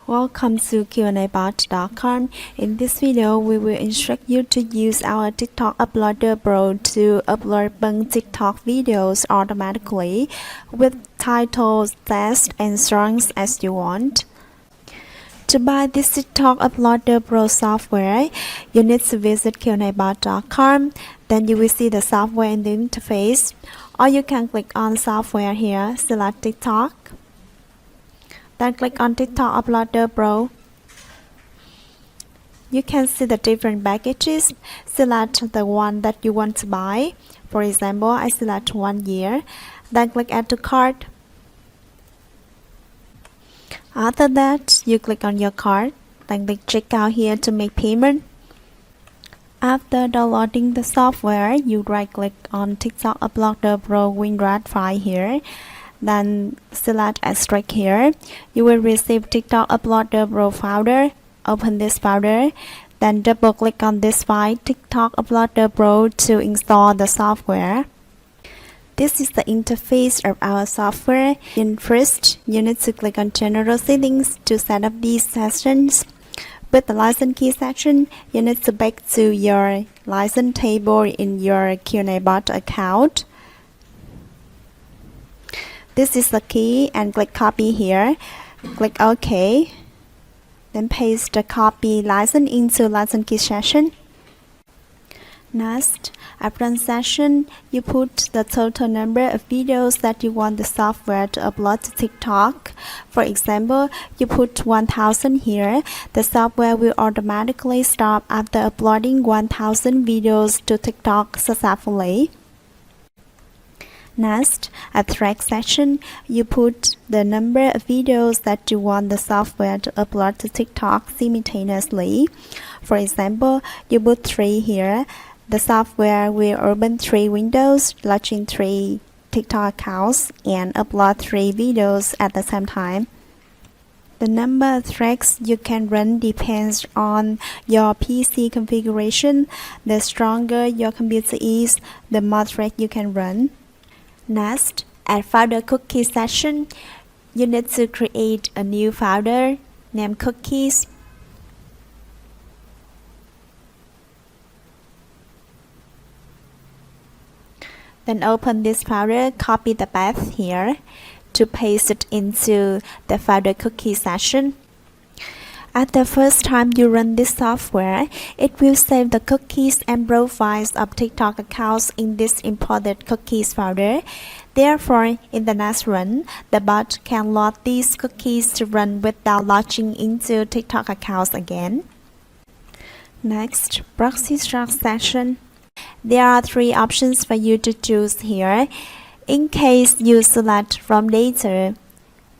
Welcome to QABot.com. In this video, we will instruct you to use our TikTok Uploader Pro to upload Bang TikTok videos automatically with titles, text, and songs as you want. To buy this TikTok Uploader Pro software, you need to visit QABot.com. Then you will see the software in the interface, or you can click on software here, select TikTok. Then click on TikTok Uploader Pro. You can see the different packages. Select the one that you want to buy. For example, I select 1 year. Then click Add to Cart. After that, you click on your cart. Then click Checkout here to make payment. After downloading the software, you right-click on TikTok Uploader Pro WinRAR file here. Then select Extract here. You will receive TikTok Uploader Pro folder. Open this folder. Then double click on this file, TikTok Uploader Pro, to install the software. This is the interface of our software. First, you need to click on General Settings to set up these sections. With the license key section, you need to back to your license table in your QABot account. This is the key, and click copy here. Click OK. Then paste the copy license into license key section. Next, after session, you put the total number of videos that you want the software to upload to TikTok. For example, you put 1000 here. The software will automatically stop after uploading 1000 videos to TikTok successfully. Next, at track section, you put the number of videos that you want the software to upload to TikTok simultaneously. For example, you put 3 here. The software will open 3 windows, launching 3 TikTok accounts, and upload 3 videos at the same time. The number of tracks you can run depends on your PC configuration. The stronger your computer is, the more tracks you can run. Next, at folder cookie section, you need to create a new folder named Cookies. Then open this folder, copy the path here to paste it into the folder cookie section. At the first time you run this software, it will save the cookies and profiles of TikTok accounts in this imported cookies folder. Therefore, in the next run, the bot can load these cookies to run without logging into TikTok accounts again. Next, proxy start section. There are 3 options for you to choose here. In case you select from data,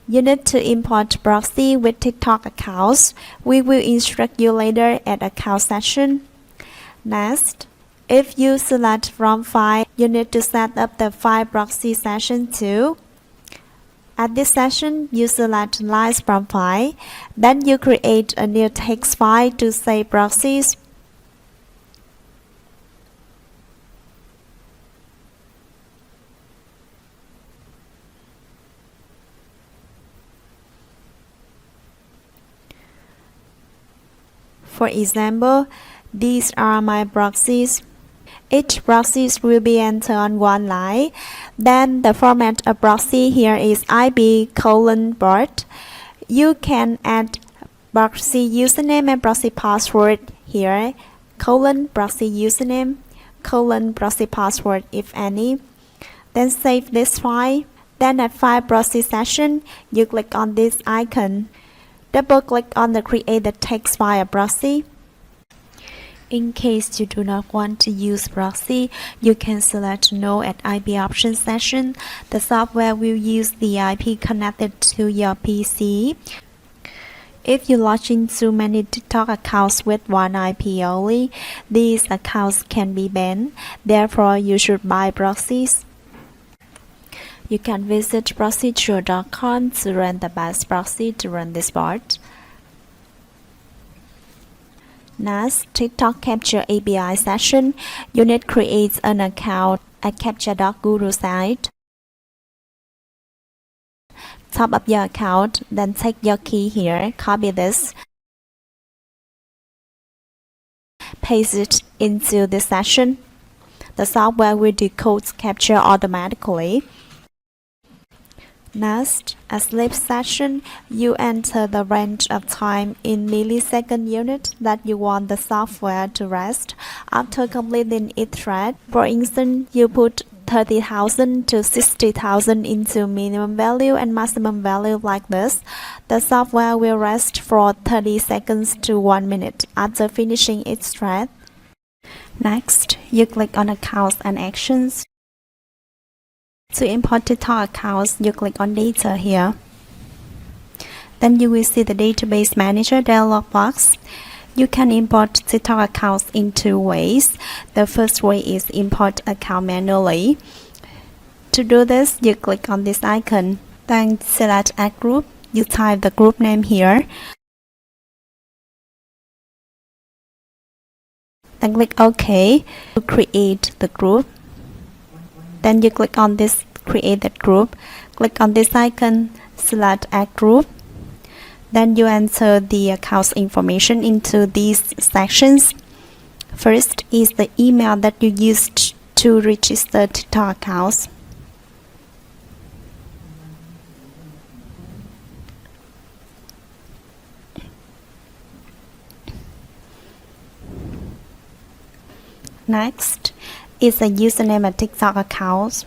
you need to import proxy with TikTok accounts. We will instruct you later at account section. Next, if you select from file, you need to set up the file proxy session too. At this session, you select Lines from file. Then you create a new text file to save proxies. For example, these are my proxies. Each proxy will be entered on one line. Then the format of proxy here is IP:/port. You can add proxy username and proxy password here, :proxy username, :proxy password if any. Then save this file. Then at file proxy session, you click on this icon. Double-click on the Create the text file proxy. In case you do not want to use proxy, you can select No at IP options section. The software will use the IP connected to your PC. If you log into many TikTok accounts with one IP only, these accounts can be banned. Therefore, you should buy proxies. You can visit proxyjewel.com to run the best proxy to run this bot. Next, TikTok Capture API session. You need to create an account at capture.guru site. top of your account, then take your key here, copy this, paste it into this session. The software will decode captcha automatically. Next, at sleep session, you enter the range of time in millisecond unit that you want the software to rest after completing each thread. For instance, you put 30,000 to 60,000 into minimum value and maximum value like this. The software will rest for 30 seconds to 1 minute after finishing each thread. Next, you click on Accounts and Actions. To import TikTok accounts, you click on Data here. Then you will see the Database Manager dialog box. You can import TikTok accounts in two ways. The first way is import account manually. To do this, you click on this icon. Then select Add Group. You type the group name here. Then click OK to create the group. Then you click on this Create that group. Click on this icon, select Add Group. Then you enter the account's information into these sections. First is the email that you used to register TikTok accounts. Next is the username of TikTok accounts.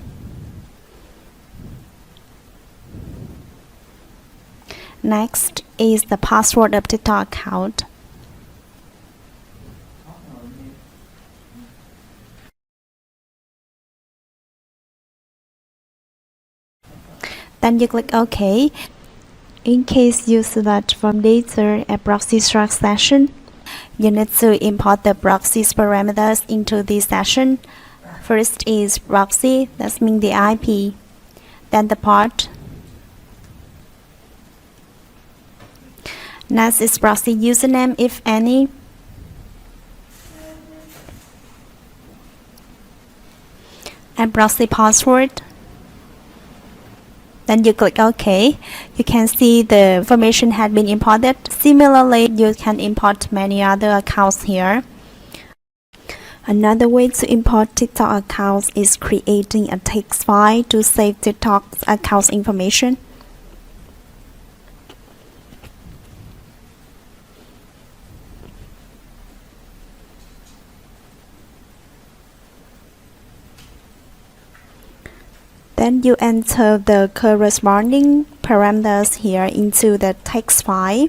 Next is the password of TikTok account. Then you click OK. In case you select from Data a proxy struct session, you need to import the proxy's parameters into this session. First is proxy, that means the IP. Then the port. Next is proxy username, if any. And proxy password. Then you click OK. You can see the information had been imported. Similarly, you can import many other accounts here. Another way to import TikTok accounts is creating a text file to save TikTok account's information. Then you enter the corresponding parameters here into the text file.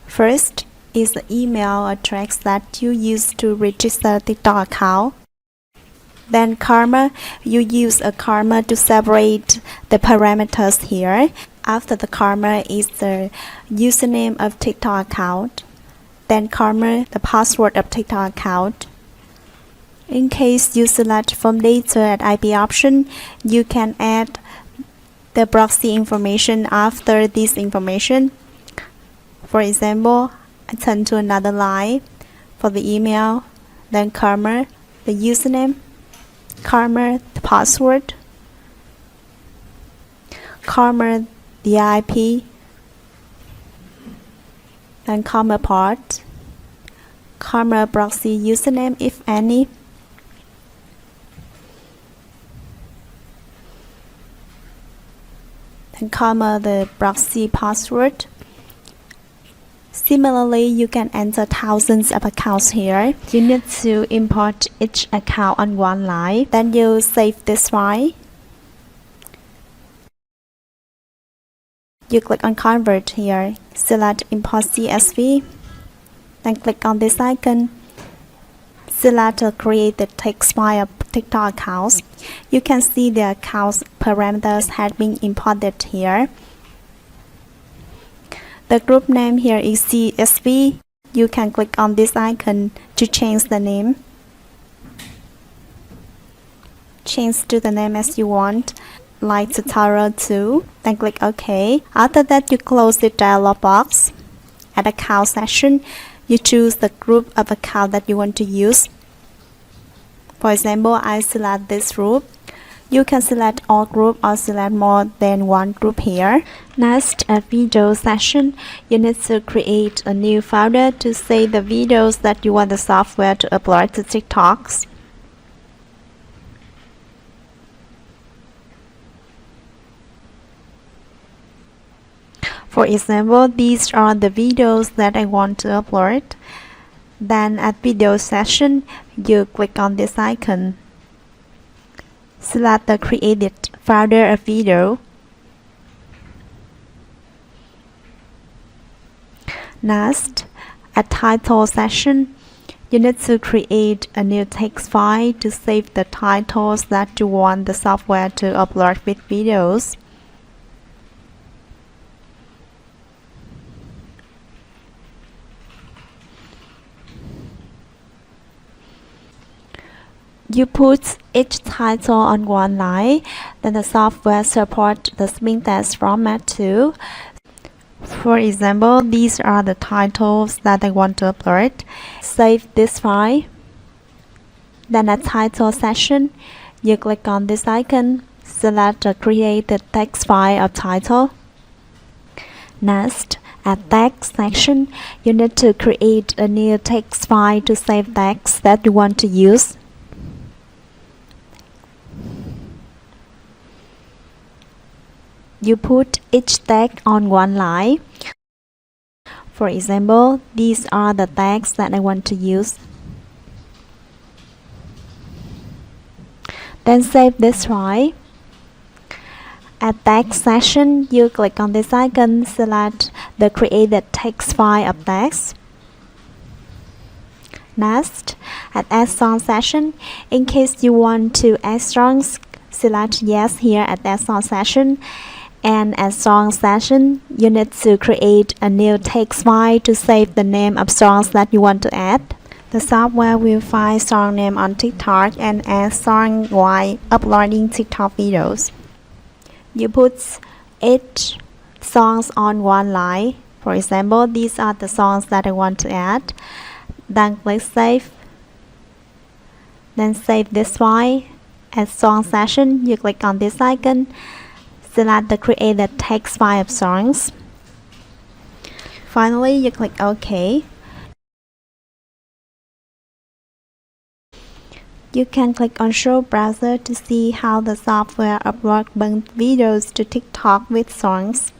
First is the email address that you use to register the TikTok account. Then comma, you use a comma to separate the parameters here. After the comma is the username of TikTok account. Then comma, the password of TikTok account. In case you select from Data at IP option, you can add the proxy information after this information. For example, I turn to another line for the email, then comma, the username, comma, the password, comma, the IP, then comma port, comma proxy username if any. Comma the proxy password. Similarly, you can enter thousands of accounts here. You need to import each account on one line. Then you save this file. You click on Convert here. Select Import CSV. Then click on this icon. Select Create the text file of TikTok accounts. You can see the account's parameters had been imported here. The group name here is CSV. You can click on this icon to change the name. Change to the name as you want, like Tutorial 2. Then click OK. After that, you close the dialog box. At Account section, you choose the group of account that you want to use. For example, I select this group. You can select all group or select more than one group here. Next, at video session, you need to create a new folder to save the videos that you want the software to upload to TikToks. For example, these are the videos that I want to upload. Then at video session, you click on this icon. Select the created folder of video. Next, at title session, you need to create a new text file to save the titles that you want the software to upload with videos. You put each title on one line, then the software supports the swing text format too. For example, these are the titles that I want to upload. Save this file. Then at title session, you click on this icon, select the created text file of title. Next, at text section, you need to create a new text file to save text that you want to use. You put each tag on one line. For example, these are the tags that I want to use. Then save this file. At text section, you click on this icon, select the created text file of text. Next, at add song session, in case you want to add songs, select yes here at add song session. And at song session, you need to create a new text file to save the name of songs that you want to add. The software will find song name on TikTok and add song while uploading TikTok videos. You put 8 songs on one line. For example, these are the songs that I want to add. Then click save. Then save this file. At song session, you click on this icon. Select the created text file of songs. Finally, you click OK. You can click on Show Browser to see how the software uploads videos to TikTok with songs.